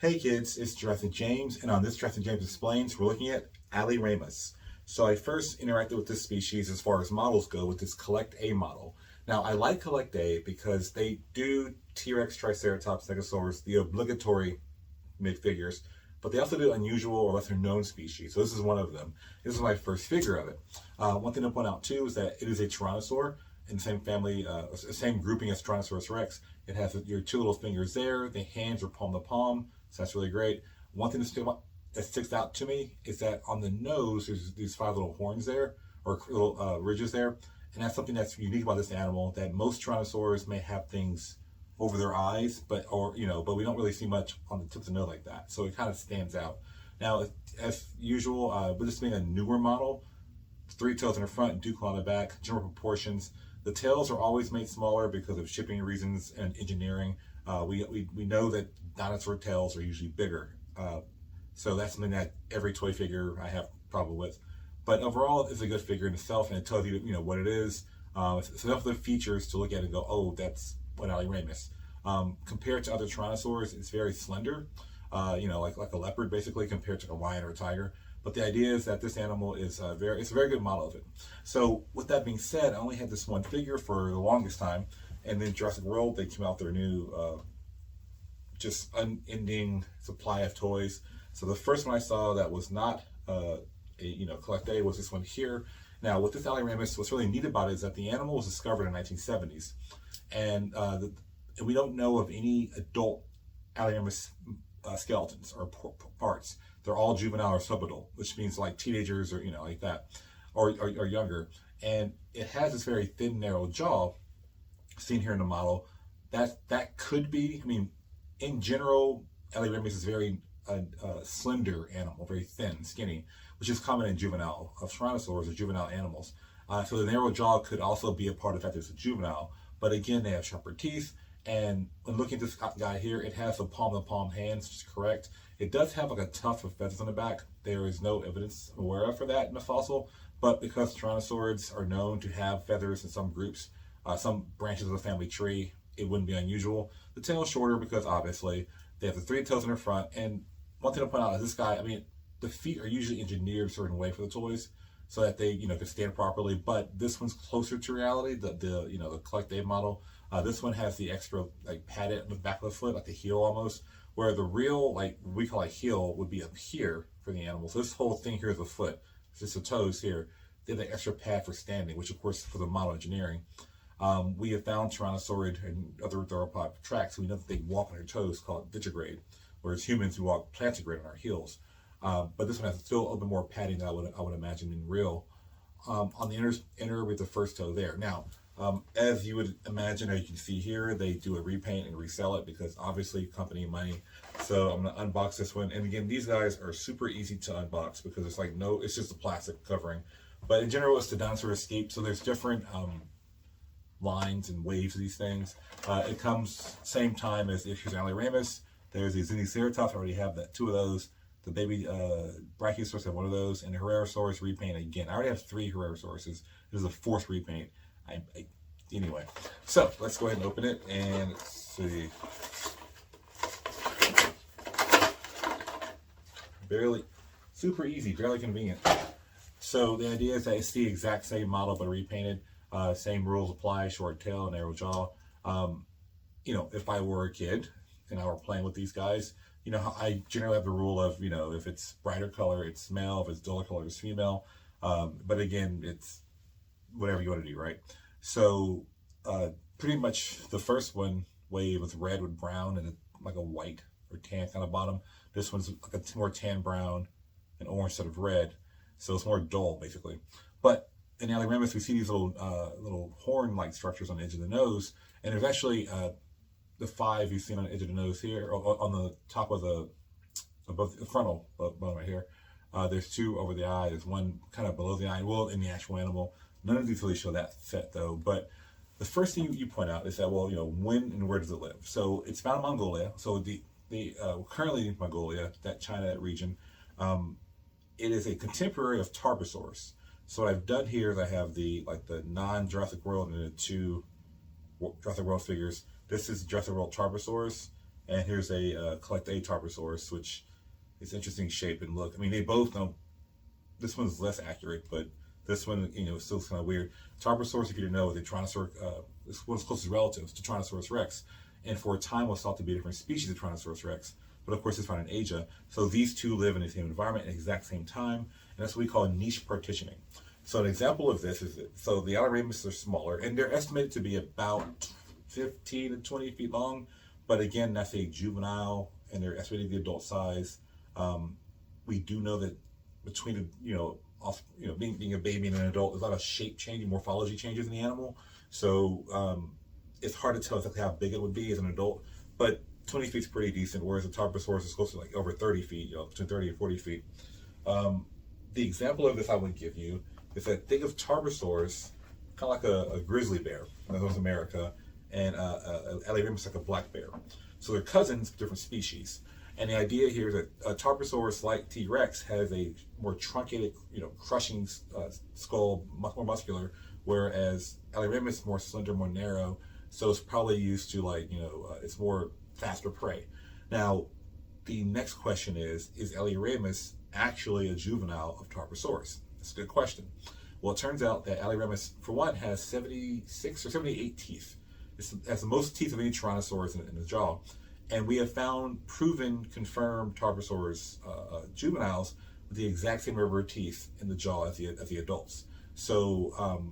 Hey kids, it's Jurassic James, and on this Jurassic James Explains, we're looking at Alioramus. So I first interacted with this species as far as models go with this Collect A model. Now I like Collect A because they do T-Rex, Triceratops, Stegosaurus, the obligatory mid figures, but they also do unusual or lesser known species. So this is one of them. This is my first figure of it. One thing to point out too is that it is a Tyrannosaur in the same family, same grouping as Tyrannosaurus Rex. It has your two little fingers there. The hands are palm to palm, so that's really great. One thing that sticks out to me is that on the nose, there's these 5 little horns there, or little ridges there, and that's something that's unique about this animal. That most Tyrannosaurs may have things over their eyes, but we don't really see much on the tips of the nose like that. So it kind of stands out. Now, as usual, with this being a newer model, 3 tails in the front, 2 claws on the back, general proportions. The tails are always made smaller because of shipping reasons and engineering. We know that dinosaur tails are usually bigger. So that's something that every toy figure I have problem with. But overall, it's a good figure in itself, and it tells you what it is. It's enough of the features to look at it and go, oh, that's what Alioramus. Compared to other Tyrannosaurs, it's very slender. Like a leopard basically, compared to a lion or a tiger. But the idea is that this animal is it's a very good model of it. So with that being said, I only had this one figure for the longest time, and then Jurassic World, they came out their new just unending supply of toys. So the first one I saw that was not Collect A was this one here. Now with this Alioramus, what's really neat about it is that the animal was discovered in the 1970s, and we don't know of any adult Alioramus skeletons or parts. They're all juvenile or subadult, which means like teenagers or like that, or younger. And it has this very thin, narrow jaw, seen here in the model. That could be. I mean, in general, Alioramus is very slender animal, very thin, skinny, which is common in juvenile of Tyrannosaurs or juvenile animals. So the narrow jaw could also be a part of the fact that it's a juvenile. But again, they have sharper teeth. And when looking at this guy here, it has the palm-to-palm hands, which is correct. It does have like a tuft of feathers on the back. There is no evidence I'm aware of for that in the fossil, but because Tyrannosaurids are known to have feathers in some groups, some branches of the family tree, it wouldn't be unusual. The tail is shorter because obviously they have the 3 tails in the front. And one thing to point out is this guy, I mean, the feet are usually engineered a certain way for the toys so that they, can stand properly, but this one's closer to reality, the Collect A model. This one has the extra padded on the back of the foot, like the heel almost, where the real we call a heel would be up here for the animal. So this whole thing here is the foot. It's just the toes here. They have the extra pad for standing, which of course for the model engineering. We have found Tyrannosaurid and other theropod tracks. We know that they walk on their toes, called digigrade, whereas humans we walk plantigrade on our heels. But this one has still a little bit more padding than I would imagine in real. On the inner with the first toe there. Now, as you would imagine, as you can see here, they do a repaint and resell it because obviously company money. So I'm gonna unbox this one. And again, these guys are super easy to unbox because it's just a plastic covering. But in general, it's the dinosaur escape. So there's different lines and waves of these things. It comes same time as the issues of Alioramus. There's the Ziniceratops, I already have 2 of those. The baby Brachiosaurus have 1 of those, and the Herrerasaurus repaint again. I already have 3 Herrerasauruses. This is a 4th repaint. Anyway, so let's go ahead and open it and let's see. Super easy, barely convenient. So the idea is that it's the exact same model but repainted. Same rules apply: short tail, narrow jaw. If I were a kid and I were playing with these guys, I generally have the rule of, if it's brighter color, it's male. If it's duller color, it's female. But again, it's whatever you want to do, right? So pretty much the first one wave was red with brown and like a white or tan kind of bottom. This one's like a more tan brown and orange instead of red. So it's more dull basically. But in Alioramus, we see these little horn-like structures on the edge of the nose. And there's actually the 5 you've seen on the edge of the nose here, or on the top of above the frontal bone right here. There's 2 over the eye. There's 1 kind of below the eye. Well, in the actual animal, none of these really show that set though. But the first thing you point out is that, well, when and where does it live? So it's found in Mongolia. So the currently in Mongolia, that China region, it is a contemporary of Troposaurus. So what I've done here is I have the non-Jurassic World and the 2 Jurassic World figures. This is Jurassic World Troposaurus, And here's a collect A Troposaurus, which is interesting shape and look. I mean, they both know this one's less accurate, but this one, is still kind of weird. Troposaurus, if you didn't know, is a Tyrannosaur, it's one of its closest relatives to Tyrannosaurus rex, and for a time was thought to be a different species of Tyrannosaurus rex. But of course, it's found in Asia. So these two live in the same environment at the exact same time, and that's what we call niche partitioning. So an example of this is so the Alioramus are smaller, and they're estimated to be about 15 to 20 feet long. But again, that's a juvenile, and they're estimated the adult size. We do know that between being a baby and an adult, there's a lot of shape changing, morphology changes in the animal. So it's hard to tell exactly how big it would be as an adult, but 20 feet is pretty decent, whereas the Troposaurus is close to like over 30 feet, between 30 and 40 feet. The example of this I would give you is that think of Troposaurus kind of like a grizzly bear in North America, and Alioramus like a black bear. So they're cousins, different species. And the idea here is that a Troposaurus like T-Rex has a more truncated, crushing skull, much more muscular, whereas Alioramus more slender, more narrow. So it's probably used to it's more faster prey. Now, the next question is Alioramus actually a juvenile of Troposaurus? That's a good question. Well, it turns out that Alioramus, for one, has 76 or 78 teeth. It has the most teeth of any Tyrannosaurus in the jaw. And we have found proven, confirmed Troposaurus juveniles with the exact same number of teeth in the jaw as the adults. So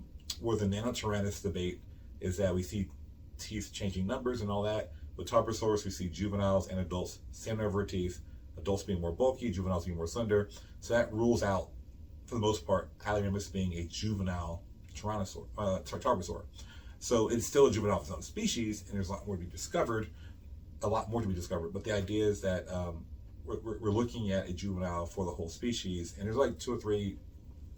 where the Nanotyrannus debate is that we see teeth changing numbers and all that. With Troposaurus, we see juveniles and adults, same number of teeth, adults being more bulky, juveniles being more slender. So that rules out, for the most part, Alioramus being a juvenile Troposaur. So it's still a juvenile of its own species, and there's a lot more to be discovered. But the idea is that we're looking at a juvenile for the whole species, and there's like 2 or 3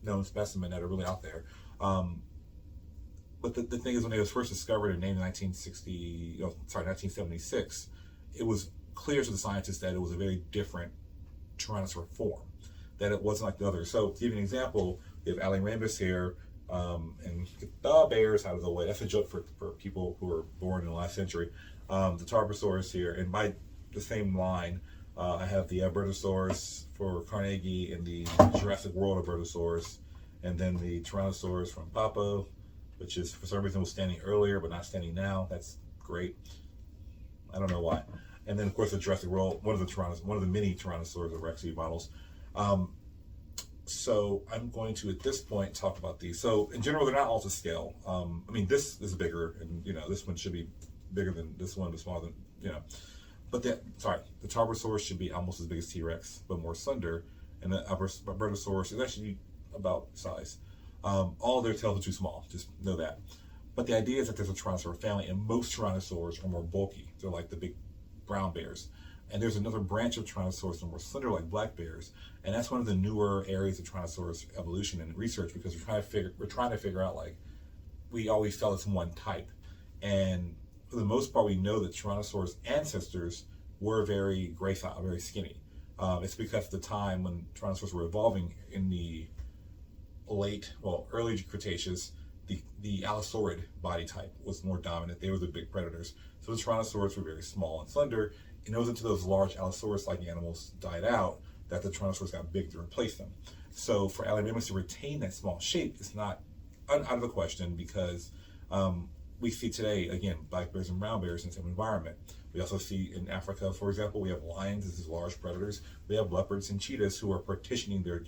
known specimens that are really out there. But the thing is, when it was first discovered and named in 1976, it was clear to the scientists that it was a very different Tyrannosaur form, that it wasn't like the others. So to give you an example, we have Alioramus here, and get the bears out of the way. That's a joke for people who were born in the last century. The Troposaurus here, and by the same line, I have the Albertosaurus for Carnegie and the Jurassic World Albertosaurus, and then the Tyrannosaurus from Papo, which is for some reason was standing earlier but not standing now. That's great. I don't know why. And then of course the Jurassic World, one of the many Tyrannosaurs or Rex models. So I'm going to at this point talk about these. So in general, they're not all to scale. I mean, this is bigger, and this one should be bigger than this one, but smaller than But the Troposaurus should be almost as big as T-Rex, but more slender, and the Albertosaurus is actually about size. All their tails are too small, just know that. But the idea is that there's a Tyrannosaur family, and most Tyrannosaurs are more bulky. They're like the big brown bears. And there's another branch of Tyrannosaurs that are more slender, like black bears. And that's one of the newer areas of Tyrannosaurus evolution and research, because we're trying to figure out, like, we always tell it's one type. And for the most part, we know that Tyrannosaurus ancestors were very gracile, very skinny. It's because at the time when Tyrannosaurs were evolving in the early Cretaceous, the Allosaurid body type was more dominant. They were the big predators. So the Tyrannosaurs were very small and slender, and it was until those large Allosaurus-like animals died out that the Tyrannosaurs got big to replace them. So for Alioramus to retain that small shape is not out of the question, because we see today, again, black bears and brown bears in the same environment. We also see in Africa, for example, we have lions as large predators. We have leopards and cheetahs who are partitioning their,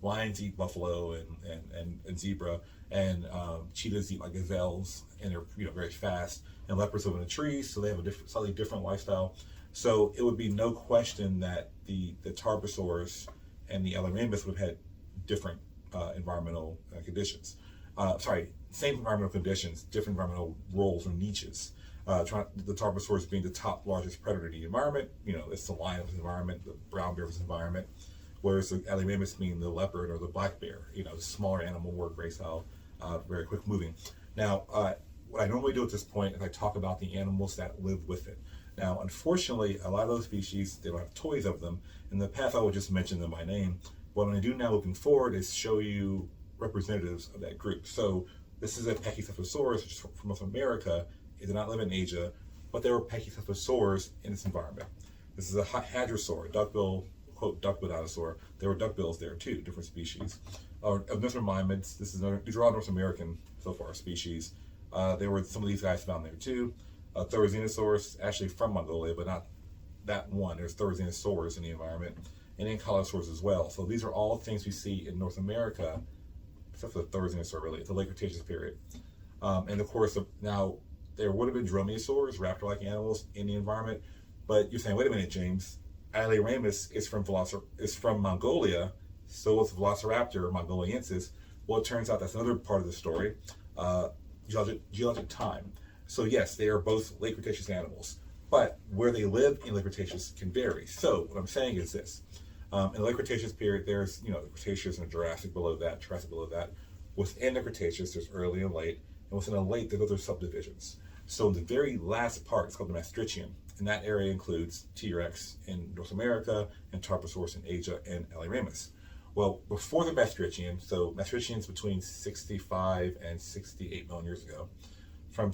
lions eat buffalo and zebra, and cheetahs eat like gazelles, and they're very fast. And leopards live in the trees, so they have a slightly different lifestyle. So it would be no question that the Tarbosaurus and the Alioramus would have had different environmental conditions. Same environmental conditions, different environmental roles or niches. The Tarbosaurus being the top largest predator in the environment, it's the lion of his environment, the brown bear of his environment, whereas the Alioramus being the leopard or the black bear, the smaller animal, more gracile, very quick moving. Now, what I normally do at this point is I talk about the animals that live with it. Now, unfortunately, a lot of those species, they don't have toys of them. In the past, I would just mention them by name. What I'm going to do now looking forward is show you representatives of that group. So this is a Pachycephalosaurus, which is from North America. It did not live in Asia, but there were Pachycephalosaurs in its environment. This is a hadrosaur, a duckbill, quote, duckbill dinosaur. There were duckbills there too, different species. Of North Mimids, these are all North American so far species. There were some of these guys found there too. Thorazinosaurus, actually from Mongolia, but not that one. There's Thorazinosaurs in the environment, and Ankylosaurs as well. So these are all things we see in North America, except for the Thorazinosaur, really, the late Cretaceous period. And of course, now there would have been dromaeosaurs, raptor-like animals in the environment. But you're saying, wait a minute, James, Alioramus is from Mongolia, so it's Velociraptor mongoliensis. Well, it turns out that's another part of the story, geologic time. So yes, they are both late Cretaceous animals, but where they live in late Cretaceous can vary. So what I'm saying is this: in the late Cretaceous period, there's the Cretaceous and the Jurassic below that, Triassic below that. Within the Cretaceous, there's early and late, and within the late, there's other subdivisions. So the very last part is called the Maastrichtian, and that area includes T-Rex in North America and Troposaurus in Asia and Alioramus. Well, before the Maastrichtian, so Maastrichtian's between 65 and 68 million years ago, from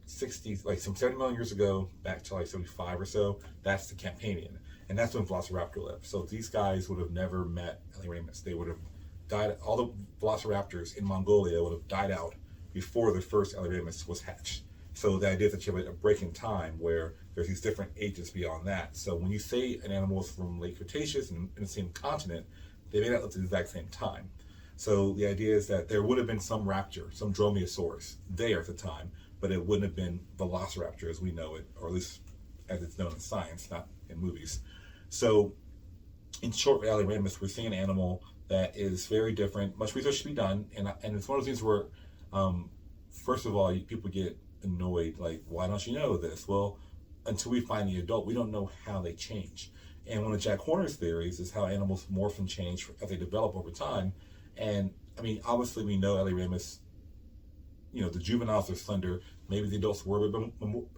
60, like some 70 million years ago back to like 75 or so, that's the Campanian, and that's when Velociraptor lived. So these guys would have never met Alioramus. They would have died. All the Velociraptors in Mongolia would have died out before the first Alioramus was hatched. So the idea is that you have a break in time where there's these different ages beyond that. So when you say an animal is from late Cretaceous and in the same continent, they may not live at the exact same time. So the idea is that there would have been some raptor, some dromaeosaurus there at the time, but it wouldn't have been Velociraptor as we know it, or at least as it's known in science, not in movies. So in short, with Alioramus, we're seeing an animal that is very different. Much research should be done, and it's one of those things where, first of all, people get annoyed, like, why don't you know this? Well, until we find the adult, we don't know how they change. And one of Jack Horner's theories is how animals morph and change as they develop over time. And I mean, obviously we know Alioramus, the juveniles are slender, maybe the adults were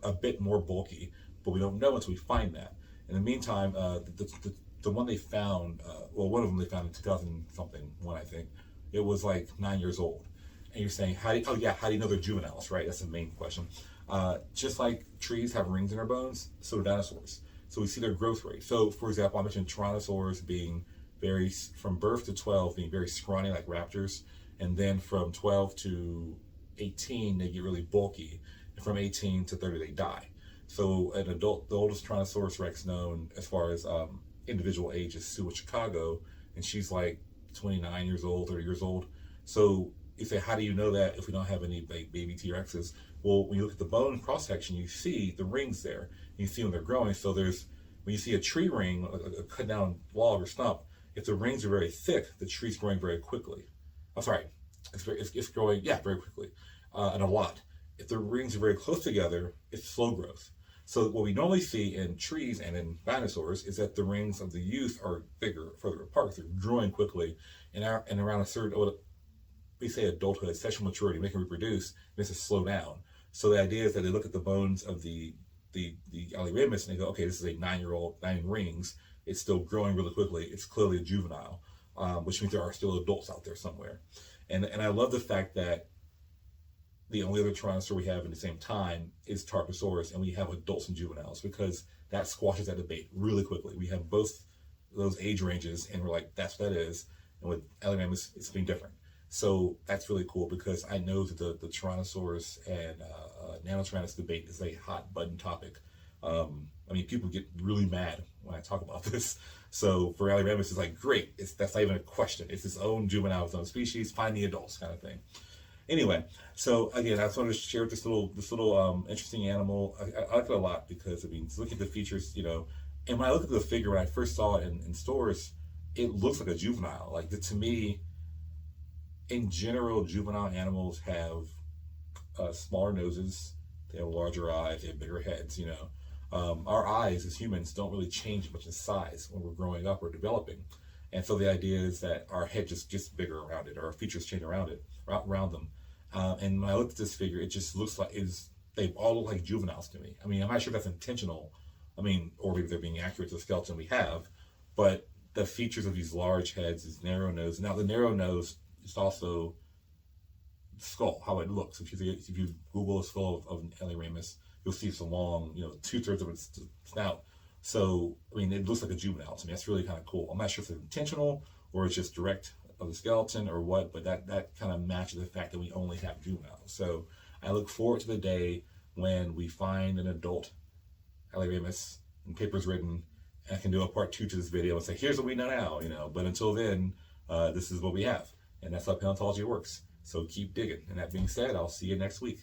a bit more bulky, but we don't know until we find that. In the meantime, the one they found, one of them they found in 2000 something, one I think, it was like 9 years old. And you're saying, how do you know they're juveniles, right? That's the main question. Just like trees have rings in their bones, so do dinosaurs. So we see their growth rate. So, for example, I mentioned Tyrannosaurs being from birth to 12, being very scrawny like raptors. And then from 12 to 18, they get really bulky. And from 18 to 30, they die. So the oldest Tyrannosaurus Rex known as far as individual age is Sue of Chicago. And she's like 29 years old, 30 years old. So you say, how do you know that if we don't have any baby T-Rexes? Well, when you look at the bone cross-section, you see the rings there. You see when they're growing. So when you see a tree ring, a cut down log or stump, if the rings are very thick, the tree's growing very quickly. I'm sorry, it's growing, very quickly, and a lot. If the rings are very close together, it's slow growth. So what we normally see in trees and in dinosaurs is that the rings of the youth are bigger, further apart. They're growing quickly, and around a certain, we say adulthood, sexual maturity, make them reproduce, it makes it slow down. So the idea is that they look at the bones of the Alioramus and they go, okay, this is a 9-year-old, 9 rings. It's still growing really quickly. It's clearly a juvenile, which means there are still adults out there somewhere. And I love the fact that the only other Tyrannosaur we have in the same time is Troposaurus, and we have adults and juveniles, because that squashes that debate really quickly. We have both those age ranges, and we're like, that's what that is. And with Alioramus, it's being different. So that's really cool, because I know that the Tyrannosaurus and Nanotyrannus debate is a hot button topic. I mean, people get really mad when I talk about this. So for Alioramus, it's like, great, that's not even a question. It's its own juvenile, its own species, find the adults kind of thing. Anyway, so again, I just wanted to share this little interesting animal. I like it a lot because, I mean, look at the features, and when I look at the figure, when I first saw it in stores, it looks like a juvenile. Like, to me, in general, juvenile animals have smaller noses, they have larger eyes, they have bigger heads, Our eyes as humans don't really change much in size when we're growing up or developing. And so the idea is that our head just gets bigger around it, or our features change around them. And when I looked at this figure, it just looks like they all look like juveniles to me. I mean, I'm not sure if that's intentional. I mean, or maybe they're being accurate to the skeleton we have, but the features of these large heads, this narrow nose. Now the narrow nose is also the skull, how it looks. If you Google a skull of Alioramus, you'll see some long, 2/3 of its snout. So, I mean, it looks like a juvenile to me. That's really kind of cool. I'm not sure if it's intentional or it's just direct of the skeleton or what, but that kind of matches the fact that we only have juveniles. So I look forward to the day when we find an adult Alioramus and papers written, and I can do a part 2 to this video and say, here's what we know now, but until then, this is what we have. And that's how paleontology works. So keep digging. And that being said, I'll see you next week.